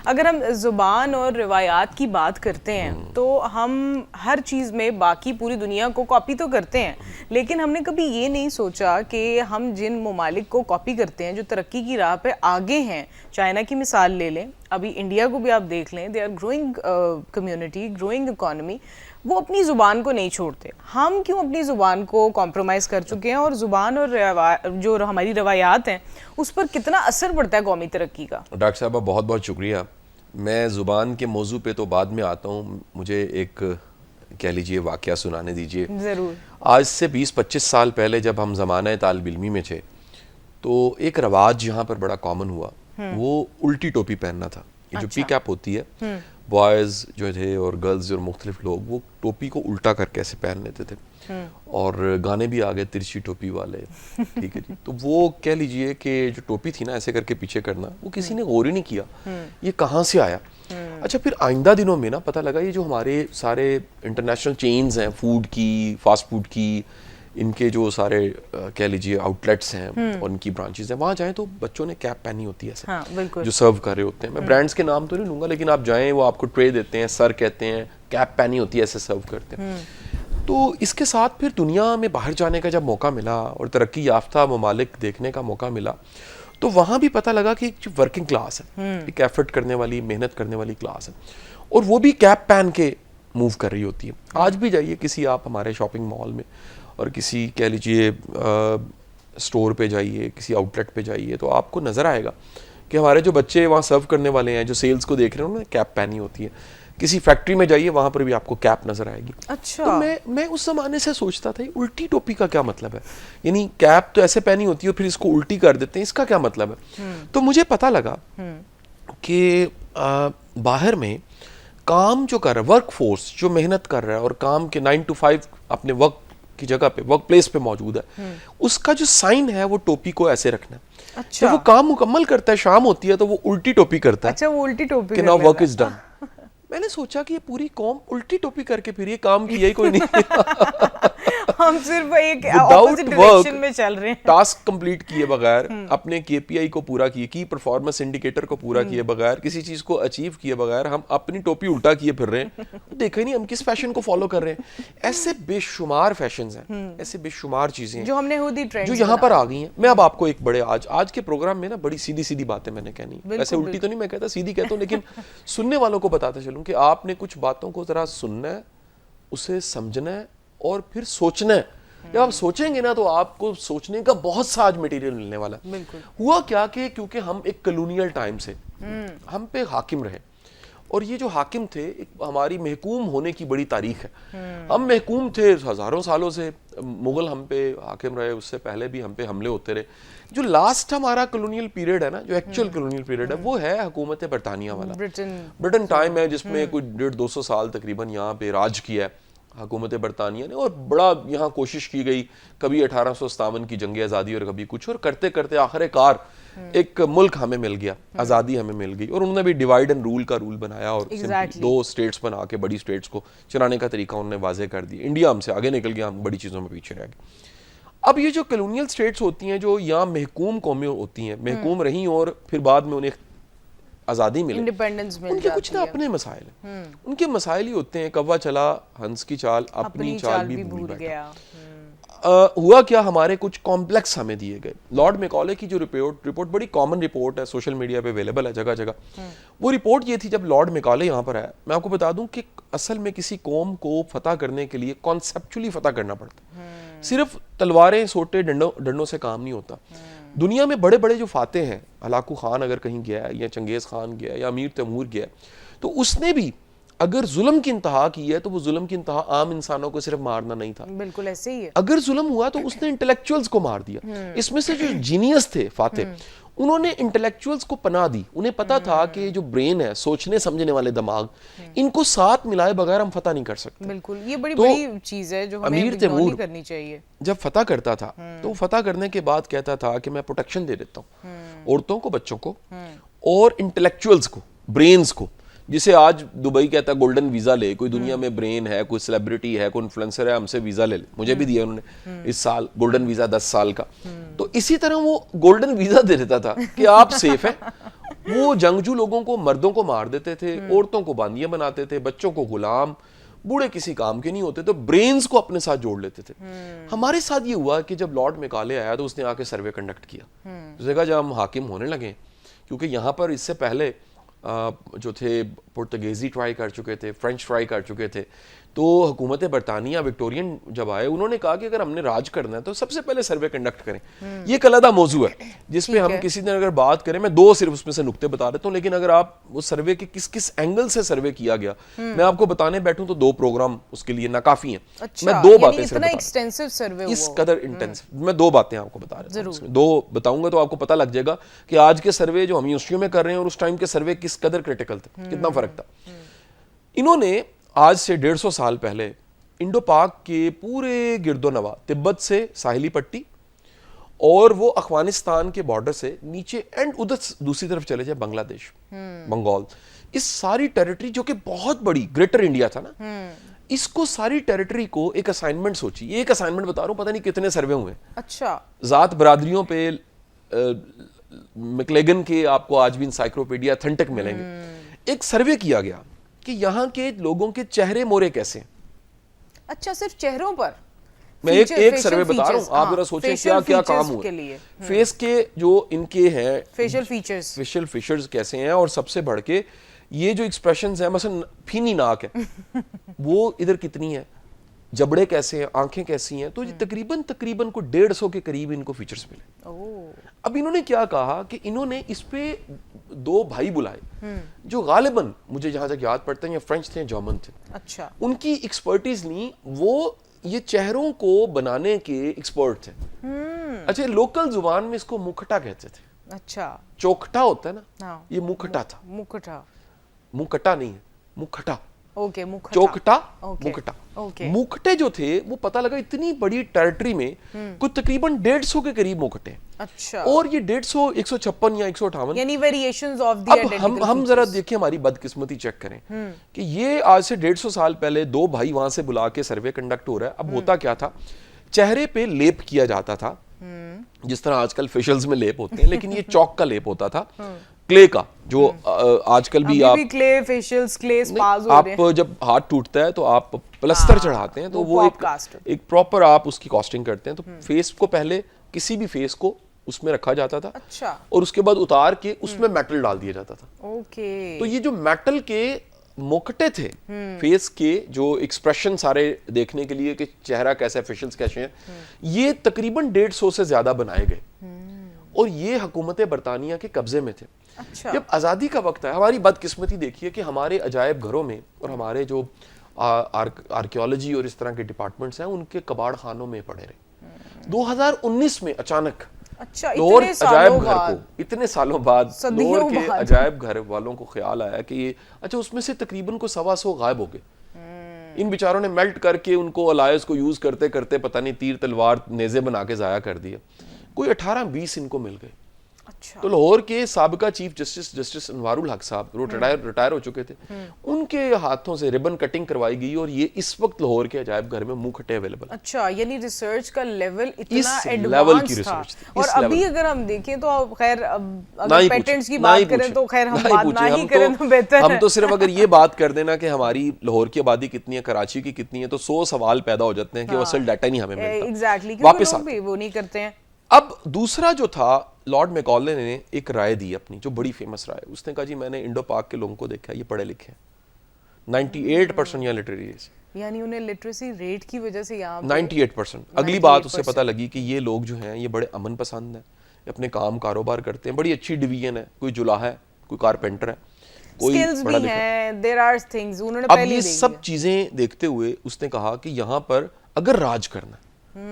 अगर हम ज़ुबान और रिवायात की बात करते हैं तो हम हर चीज़ में बाकी पूरी दुनिया को कॉपी तो करते हैं, लेकिन हमने कभी ये नहीं सोचा कि हम जिन ममालिक को कॉपी करते हैं जो तरक्की की राह पे आगे हैं, चाइना की मिसाल ले लें, अभी इंडिया को भी आप देख लें, they are growing community, growing economy, वो अपनी ज़ुबान को नहीं छोड़ते। हम क्यों अपनी ज़ुबान को कॉम्प्रोमाइज़ कर चुके हैं, और ज़ुबान और जो हमारी रवायात हैं उस पर कितना असर पड़ता है कौमी तरक्की का? डॉक्टर साहब बहुत बहुत शुक्रिया। मैं ज़ुबान के मौजू पे तो बाद में आता हूँ, मुझे एक कह लीजिए वाक़या सुनाने दीजिए। ज़रूर। आज से 20-25 साल पहले जब हम ज़माना तालिब इल्मी में थे तो एक रवाज यहाँ पर बड़ा कॉमन हुआ, वो उल्टी टोपी पहनना था। ये जो पी कैप होती है, बॉयज़ जो थे और गर्ल्स और मुख्तलिफ लोग वो टोपी को उल्टा करके ऐसे पहन लेते थे, और गाने भी आ गए तिरछी टोपी वाले, ठीक है जी। तो वो कह लीजिए कि जो टोपी थी ना ऐसे करके पीछे करना, वो किसी ने गौर ही नहीं किया ये कहाँ से आया। अच्छा, फिर आइंदा दिनों में ना पता लगा ये जो हमारे सारे इंटरनेशनल चेन्स हैं फूड की, फास्ट फूड की, इनके जो सारे कह लीजिए आउटलेट्स हैं और इनकी ब्रांचेस हैं, वहाँ जाएं तो बच्चों ने कैप पहनी होती है ऐसे। हाँ, बिल्कुल। जो सर्व कर रहे होते हैं, मैं ब्रांड्स के नाम तो नहीं लूँगा, लेकिन आप जाएं वो आपको ट्रे देते हैं, सर कहते हैं, कैप पहनी होती है, ऐसे सर्व करते हैं। तो इसके साथ फिर दुनिया में बाहर जाने का जब मौका मिला और तरक्की याफ्ता ममालिक देखने का मौका मिला, तो वहाँ भी पता लगा कि एक वर्किंग क्लास है, एक एफर्ट करने वाली, मेहनत करने वाली क्लास है, और वो भी कैप पहन के मूव कर रही होती है। आज भी जाइए किसी आप हमारे शॉपिंग मॉल में और किसी कह लीजिए स्टोर पे जाइए, किसी आउटलेट पे जाइए, तो आपको नज़र आएगा कि हमारे जो बच्चे वहाँ सर्व करने वाले हैं, जो सेल्स को देख रहे हैं, उन्होंने कैप पहनी होती है। किसी फैक्ट्री में जाइए, वहाँ पर भी आपको कैप नज़र आएगी। अच्छा। तो मैं उस ज़माने से सोचता था उल्टी टोपी का क्या मतलब है, यानी कैप तो ऐसे पहनी होती है और फिर इसको उल्टी कर देते हैं, इसका क्या मतलब है। तो मुझे पता लगा कि बाहर में काम जो कर रहा है, वर्क फोर्स जो मेहनत कर रहा है और काम के 9 to 5 अपने वर्क की जगह पे, वर्क प्लेस पे मौजूद है, उसका जो साइन है वो टोपी को ऐसे रखना है। अच्छा। जब वो काम मुकम्मल करता है, शाम होती है, तो वो उल्टी टोपी करता है। अच्छा, वो उल्टी टोपी कि नाउ वर्क इज डन। मैंने सोचा कि ये पूरी कौम उल्टी टोपी करके फिर ये काम किया ही कोई नहीं। हम सिर्फ एक ऑपोजिट डायरेक्शन में चल रहे हैं। टास्क कंप्लीट किए बगैर, अपने केपीआई को पूरा किए, की परफॉर्मेंस इंडिकेटर को पूरा किए बगैर, किसी चीज को अचीव किए बगैर हम अपनी टोपी उल्टा किए फिर रहे हैं। देखा ही नहीं हम किस फैशन को फॉलो कर रहे हैं। ऐसे बेशुमार फैशंस हैं, ऐसे बेशुमार चीजें जो हमने खुद ही ट्रेंड जो यहाँ पर आ गई हैं। मैं अब आपको एक बड़े आज के प्रोग्राम में ना बड़ी सीधी सीधी बातें मैंने कहनी, वैसे उल्टी तो नहीं मैं कहता, सीधी कहता हूँ, लेकिन सुनने वालों को बताते चलूं कि आपने कुछ बातों को जरा सुनना है, उसे समझना है और फिर सोचना है। जब आप सोचेंगे ना तो आपको सोचने का बहुत सा आज मटेरियल मिलने वाला है। हुआ क्या कि क्योंकि हम एक कॉलोनियल टाइम से हम पे हाकिम रहे, और ये जो हाकिम थे एक हमारी महकूम होने की बड़ी तारीख है। हम महकूम थे हजारों सालों से, मुगल हम पे हाकिम रहे, उससे पहले भी हम पे हमले होते रहे। जो लास्ट हमारा कॉलोनियल पीरियड है ना, जो एक्चुअल कॉलोनियल पीरियड है, वो है हुकूमत बरतानिया वाला, ब्रिटेन टाइम है, जिसमें कोई 150-200 साल तकरीबन यहाँ पे राज किया है हुकूमत बरतानिया ने, और बड़ा यहाँ कोशिश की गई, कभी 1857 की जंग आज़ादी और कभी कुछ, और करते करते आखिरकार एक मुल्क हमें मिल गया, आज़ादी हमें मिल गई, और उन्होंने भी डिवाइड एंड रूल का रूल बनाया और दो स्टेट्स बना के बड़ी स्टेट्स को चलाने का तरीका उन्होंने वाजे कर दिया। इंडिया हमसे आगे निकल गया, हम बड़ी चीज़ों में पीछे रह गए। अब ये जो कॉलोनियल स्टेट्स होती हैं, जो यहाँ महकूम कौमें होती हैं, महकूम रही और फिर बाद में उन्हें आज़ादी मिले, इंडिपेंडेंस मिल उनके कुछ ना अपने मसाइल हैं। उनके मसाइल ही होते हैं, कौवा चला हंस की चाल, अपनी चाल भी भूल गया। हुआ क्या, हमारे कुछ कॉम्प्लेक्स हमें दिए गए। लॉर्ड मैकॉले की जो रिपोर्ट बड़ी कॉमन रिपोर्ट है, सोशल मीडिया पे अवेलेबल है जगह जगह। वो रिपोर्ट ये थी, जब लॉर्ड मैकॉले यहाँ पर आया, मैं आपको बता दूं कि असल में किसी कौम को फतह करने के लिए कॉन्सेप्चुअली फतह करना पड़ता है। सिर्फ तलवारें सोटे डंडों से काम नहीं होता। दुनिया में बड़े बड़े जो फाते हैं, हलाकू खान अगर कहीं गया है, या चंगेज खान गया है, या अमीर तैमूर गया है, तो उसने भी अगर जुल्म की इंतहा की है तो वो जुल्म की इंतहा आम इंसानों को सिर्फ मारना नहीं था। बिल्कुल ऐसे ही है। अगर जुल्म हुआ तो उसने इंटेलेक्चुअल्स को मार दिया। इसमें से जो जीनियस थे फाते, उन्होंने इंटेलेक्चुअल्स को पनाह दी। उन्हें पता था कि जो ब्रेन है, सोचने समझने वाले दिमाग, इनको साथ मिलाए बगैर हम फतह नहीं कर सकते। बिल्कुल, ये बड़ी चीज है जो हमें इग्नोर करनी चाहिए। जब फतह करता था तो फतह करने के बाद कहता था कि मैं प्रोटेक्शन दे देता हूँ औरतों को, बच्चों को और इंटेलेक्चुअल्स को, ब्रेन्स को, जिसे आज दुबई कहता है गोल्डन वीजा ले। कोई दुनिया में ब्रेन है, कोई सेलिब्रिटी है, कोई इन्फ्लुएंसर है, हमसे वीजा ले ले। मुझे भी दिया उन्होंने इस साल गोल्डन वीजा 10 साल का। तो इसी तरह वो गोल्डन वीजा दे देता था कि आप सेफ हैं वो जंगजू लोगों को, मर्दों को मार देते थे, औरतों को बांदियां बनाते थे, बच्चों को गुलाम, बूढ़े किसी काम के नहीं होते, तो ब्रेन्स को अपने साथ जोड़ लेते थे। हमारे साथ ये हुआ कि जब लॉर्ड मैकाले आया तो उसने आके सर्वे कंडक्ट किया। उसने कहा जब हम हाकिम होने लगे, क्योंकि यहाँ पर इससे पहले जो थे पुर्तगेजी ट्राई कर चुके थे, फ्रेंच ट्राई कर चुके थे, तो हुकूमत बरतानिया विक्टोरियन जब आए उन्होंने कहा कि अगर हमने राज करना है तो सबसे पहले सर्वे कंडक्ट करें। ये एक अलग मौजू है जिस पे हम किसी दिन अगर बात करें, मैं दो सिर्फ उसमें से नुक्ते बता देता हूँ, लेकिन अगर आप वो सर्वे के किस किस एंगल से सर्वे किया गया मैं आपको बताने बैठूं तो 2 प्रोग्राम उसके लिए नाकाफी हैं। अच्छा, मैं 2 बातें सिर्फ एक्सटेंसिव सर्वे इस कदर इंटेंसिव, मैं 2 बातें आपको बता रहा हूँ, 2 बताऊंगा तो आपको पता लग जाएगा कि आज के सर्वे जो हम यूनिवर्सिटियों में कर रहे हैं और उस टाइम के सर्वे किस कदर क्रिटिकल थे, कितना फर्क था। इन्होंने आज से 150 साल पहले इंडो पाक के पूरे गिरदोनवा, तिब्बत से साहिली पट्टी और वो अफगानिस्तान के बॉर्डर से नीचे एंड उधर दूसरी तरफ चले जाए बांग्लादेश, बंगाल, इस सारी टेरिटरी जो कि बहुत बड़ी ग्रेटर इंडिया था ना, इसको सारी टेरिटरी को एक असाइनमेंट सोची। ये एक असाइनमेंट बता रहा हूं, पता नहीं कितने सर्वे हुए। अच्छा, जात बरादरियों पे मैक्लेगन के आपको आज भी इंसाइक्लोपीडिया अथेंटिक मिलेंगे। एक सर्वे किया गया कि यहाँ के लोगों के चेहरे मोरे कैसे हैं। अच्छा, सिर्फ चेहरों पर मैं एक सर्वे बता रहा हूं, आप जरा सोचें क्या क्या काम हुए। फेस के जो इनके हैं फेशियल फीचर्स कैसे हैं, और सबसे बढ़ के ये जो एक्सप्रेशंस हैं, मसलन फीनी नाक है वो इधर कितनी है, जबड़े कैसे हैं, आंखें कैसी हैं, तो ये तकरीबन को 150 के करीब इनको फीचर्स मिले। अब इन्होंने क्या कहा कि इन्होंने इस पे 2 भाई बुलाए जो गालिबन मुझे जहां तक याद पड़ता है या फ्रेंच थे या जर्मन थे। अच्छा, उनकी एक्सपर्टीज ली, वो ये चेहरों को बनाने के एक्सपर्ट थे। अच्छा, लोकल जुबान में इसको मुखटा कहते थे। अच्छा, चौखटा होता है ना, ये मुखटा था। मुखटा नहीं है, मुखटा। ओके, मुखटा, चौखटा, मुखटा। मुखटे जो थे वो पता लगा इतनी बड़ी टेरिटरी में कुछ तकरीबन 150 के करीब मुखटे। अच्छा, और ये 150, 156 या 158 यानी वेरिएशंस ऑफ द आइडेंटिकल। हम जरा देखिए हमारी बदकिस्मती चेक करें कि ये आज से 150 साल पहले 2 भाई वहां से बुला के सर्वे कंडक्ट हो रहा है। अब होता क्या था, चेहरे पे लेप किया जाता था जिस तरह आजकल फेशियल्स में लेप होते हैं, लेकिन ये चौक का लेप होता था, क्ले का, जो आजकल भी आप क्ले फेशियल्स, क्ले स्पास हो रहे हैं। आप जब हाथ टूटता है तो आप प्लास्टर चढ़ाते हैं, तो वो एक प्रॉपर आप उसकी कॉस्टिंग करते हैं। तो फेस को पहले किसी भी फेस को उसमें रखा जाता था। अच्छा, और उसके बाद उतार के उसमें मेटल डाल दिया जाता था। ओके, तो ये जो मेटल के मुखटे थे फेस के, जो एक्सप्रेशन सारे देखने के लिए कि चेहरा कैसा है, फेशियल्स कैसे हैं, ये तकरीबन 150 से ज्यादा बनाए गए और ये हुकूमत बरतानिया के कब्जे में थे। अच्छा, जब आज़ादी का वक्त है, हमारी बदकिस्मती देखिए कि हमारे अजायब घरों में और हमारे जो आर्कियोलॉजी और इस तरह के डिपार्टमेंट्स हैं उनके कबाड़ खानों में पड़े रहे। 2019 में अचानक लाहौर अजायब घर को इतने सालों बाद लाहौर के अजायब घर वालों को ख्याल आया कि अच्छा उसमें से तकरीबन को 125 गायब हो गए। इन बेचारों ने मेल्ट करके उनको अलायस को यूज करते करते पता नहीं तीर तलवार नेज़े बना के जाया कर दिया। कोई 18-20 इनको मिल गए। अच्छा, तो लाहौर के साबिका चीफ जस्टिस अनवारुल हक साहब रिटायर हो चुके थे, उनके हाथों से रिबन कटिंग करवाई गई और ये इस वक्त लाहौर के अजायब घर में मुखटे अवेलेबल। अच्छा, यानी रिसर्च का लेवल इतना एडवांस था। और अभी अगर हम देखें तो खैर अगर पेटेंट्स की बात करें तो खैर हम बात ना ही करें तो बेहतर है। हम तो सिर्फ अगर ये बात कर देना कि हमारी लाहौर की आबादी कितनी है, कराची की कितनी है, तो 100 सवाल पैदा हो जाते हैं कि असल डाटा नहीं हमें मिलता। एग्जैक्टली, वापस वो नहीं करते हैं। अब दूसरा जो था, लॉर्ड मैकॉले ने एक राय दी अपनी जो बड़ी फेमस राय। उसने कहा जी मैंने इंडो पाक के लोगों को देखा, ये पढ़े लिखे हैं, 98% यहाँ लिटरेरी है, यानी उन्हें लिटरेसी रेट की वजह से यहाँ 98%। अगली बात उससे पता लगी कि ये लोग जो हैं ये बड़े अमन पसंद हैं, अपने काम कारोबार करते हैं, बड़ी अच्छी डिवीजन है, कोई जुलाहा है, कोई कारपेंटर है, कोई बड़ा लिखा। देयर आर थिंग्स उन्होंने पहले ये सब चीजें देखते हुए उसने कहा कि यहाँ पर अगर राज करना,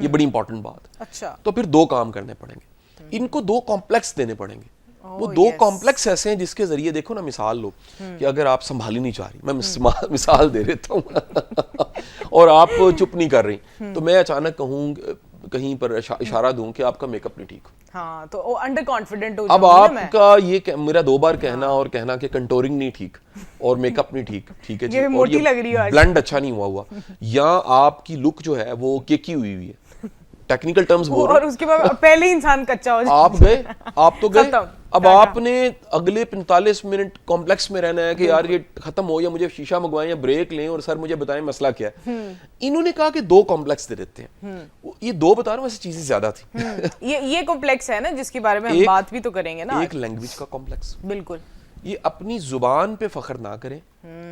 ये बड़ी इंपॉर्टेंट बात। अच्छा, तो फिर 2 काम करने पड़ेंगे, इनको 2 कॉम्प्लेक्स देने पड़ेंगे। वो 2 कॉम्प्लेक्स ऐसे हैं जिसके जरिए देखो ना, मिसाल लो कि अगर आप संभाली नहीं चाह रही, मैं मिसाल दे देता हूँ और आप चुप नहीं कर रही, तो मैं अचानक कहूँ कहीं पर इशारा दूं कि आपका मेकअप नहीं ठीक। हाँ, तो अंडर कॉन्फिडेंट हो जाऊंगी। अब आपका ये मेरा 2 बार कहना और कहना कि कंटोरिंग नहीं ठीक और मेकअप नहीं ठीक, ठीक है जी, और ये ब्लेंड अच्छा नहीं हुआ या आपकी लुक जो है वो केकी हुई है, टेक्निकल टर्म्स बोल रहा और उसके बाद पहले ही इंसान कच्चा हो जाए। आप गए, आप तो गए, खत्म, अब टाटा। आपने अगले 45 मिनट कॉम्प्लेक्स में रहना है कि यार ये खत्म हो या मुझे शीशा मंगवाएं या ब्रेक लें और सर मुझे बताएं मसला क्या है। इन्होंने कहा कि 2 कॉम्प्लेक्स दे देते हैं। ये 2 बता रहा हूं, वैसे चीजें ज्यादा थी। ये कॉम्प्लेक्स है ना जिसके बारे में हम एक- बात भी तो करेंगे ना। एक लैंग्वेज का कॉम्प्लेक्स, बिल्कुल। ये अपनी जुबान पे फख्र ना करें,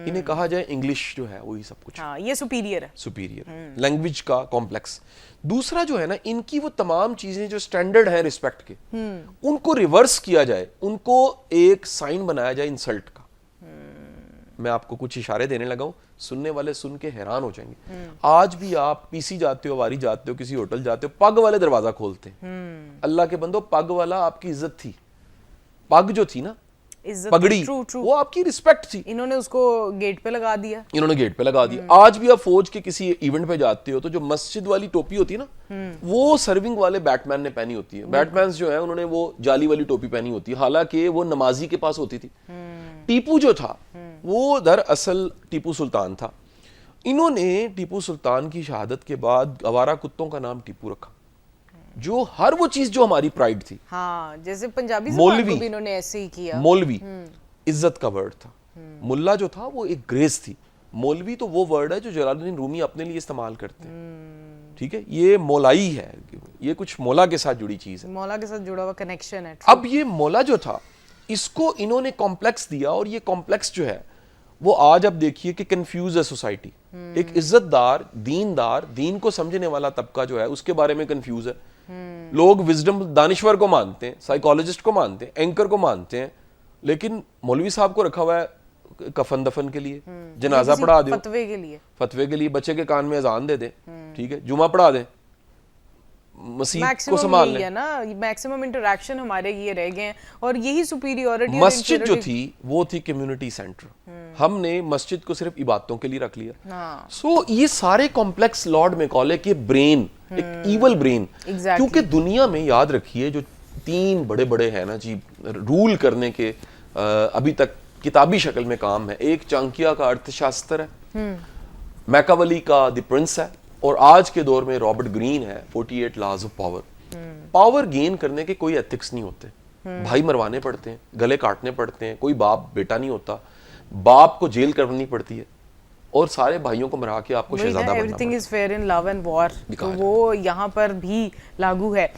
इन्हें कहा जाए इंग्लिश जो है वही सब कुछ, हाँ, ये सुपीरियर है। सुपीरियर लैंग्वेज का कॉम्प्लेक्स। दूसरा जो है ना, इनकी वो तमाम चीजें जो स्टैंडर्ड है रिस्पेक्ट के, उनको रिवर्स किया जाए, उनको एक साइन बनाया जाए इंसल्ट का। मैं आपको कुछ इशारे देने लगा हूं, सुनने वाले सुन के हैरान हो जाएंगे। आज भी आप पीसी जाते हो, वारी जाते हो, किसी होटल जाते हो, पग वाले दरवाजा खोलते हैं। अल्लाह के बंदो, पग वाला आपकी इज्जत थी। पग जो थी ना, इज्जत, पगड़ी, ट्रू ट्रू। वो आपकी रिस्पेक्ट थी। इन्होंने उसको गेट पे लगा दिया। इन्होंने गेट पे लगा दिया। आज भी आप फौज के किसी इवेंट पे जाते हो तो जो मस्जिद वाली टोपी होती है ना, वो सर्विंग वाले बैटमैन ने पहनी होती है। बैटमैन जो है उन्होंने वो जाली वाली टोपी पहनी होती है, हालांकि वो नमाजी के पास होती थी। टीपू जो था वो दरअसल टीपू सुल्तान था। इन्होंने टीपू सुल्तान की शहादत के बाद आवारा कुत्तों का नाम टीपू रखा, जो हर वो चीज जो हमारी प्राइड थी। हाँ, जैसे पंजाबी मौलवी, ज़बान को भी इन्होंने ऐसे ही किया। मौलवी इज्जत का वर्ड था। मुल्ला जो था वो एक ग्रेस थी। मौलवी तो वो वर्ड है जो जलालुद्दीन रूमी अपने लिए इस्तेमाल करते हैं। ठीक है, ये मौलाई है, ये कुछ मौला के साथ जुड़ी चीज है, मौला के साथ जुड़ा हुआ कनेक्शन है। अब ये मौला जो था, इसको इन्होंने कॉम्प्लेक्स दिया, और ये कॉम्प्लेक्स जो है वो आज आप देखिए कि कंफ्यूज है सोसाइटी। एक इज्जतदार, दीनदार, दीन को समझने वाला तबका जो है उसके बारे में कंफ्यूज है। लोग विजडम दानिश्वर को मानते हैं, साइकोलॉजिस्ट को मानते हैं, एंकर को मानते हैं, लेकिन मौलवी साहब को रखा हुआ है कफन दफन के लिए, जनाजा पढ़ा दो, फतवे के लिए, फतवे के लिए, बच्चे के कान में अजान दे दे, ठीक है, जुमा पढ़ा दे, मसीह को संभाल ले। है ना, मैक्सिमम इंटरेक्शन हमारे ये रह गए हैं, और यही सुपीरियरिटी। मस्जिद जो थी वो थी कम्युनिटी सेंटर। हमने मस्जिद को सिर्फ इबादतों के लिए रख लिया। हाँ। सो ये सारे कॉम्प्लेक्स लॉर्ड मैकॉले के ब्रेन, एक ईवल ब्रेन, क्योंकि दुनिया में याद रखिए जो 3 बड़े बड़े हैं ना जी रूल करने के, अभी तक किताबी शक्ल में काम है। एक चाणक्य का अर्थशास्त्र है, मैकावली का द प्रिंस है, और आज के दौर में रॉबर्ट ग्रीन है 48 laws of power. Power gain करने के कोई एथिक्स नहीं होते, भाई मरवाने पड़ते हैं, गले काटने पड़ते हैं, कोई बाप बेटा नहीं होता, बाप को जेल करनी पड़ती है, और सारे भाइयों को मरा के आपको शहजादा बनना पड़ता है। Everything is fair in love and war, तो वो यहाँ पर भी लागू है।